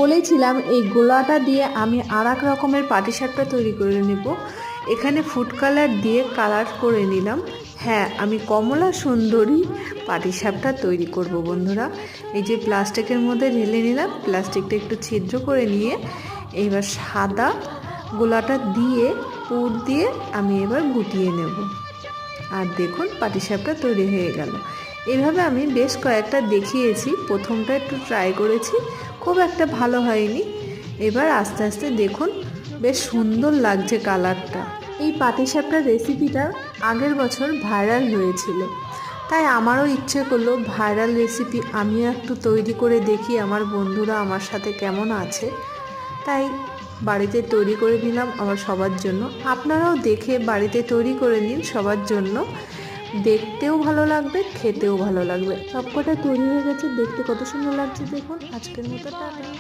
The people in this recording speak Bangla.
বলেছিলাম এই গোলাটা দিয়ে আমি আর এক রকমের পাটিসাপটা তৈরি করে নেব। এখানে ফুড কালার দিয়ে কালার করে নিলাম। হ্যাঁ, আমি কমলা সুন্দরী পাটিসাপটা তৈরি করব বন্ধুরা। এই যে প্লাস্টিকের মধ্যে ঢেলে নিলাম, প্লাস্টিকটা একটু ছিদ্র করে নিয়ে এইবার সাদা গোলাটা দিয়ে পুর দিয়ে আমি এবার গুটিয়ে নেব। আর দেখুন পাটিসাপটা তৈরি হয়ে গেল। এভাবে আমি বেশ কয়েকটা দেখিয়েছি, প্রথমটা একটু ট্রাই করেছি, খুব একটা ভালো হয়নি। এবার আস্তে আস্তে দেখুন বেশ সুন্দর লাগছে কালারটা। এই পাটিসাপটার রেসিপিটা আগের বছর ভাইরাল হয়েছিল, তাই আমারও ইচ্ছে করলো ভাইরাল রেসিপি আমিও একটু তৈরি করে দেখি আমার বন্ধুরা আমার সাথে কেমন আছে। তাই বাড়িতে তৈরি করে নিলাম আমার সবার জন্য। আপনারাও দেখে বাড়িতে তৈরি করে নিন সবার জন্য, দেখতেও ভালো লাগবে, খেতেও ভালো লাগবে। সবকটা তৈরি হয়ে গেছে, দেখতে কত সুন্দর লাগছে দেখুন। আজকের মতো টাটা।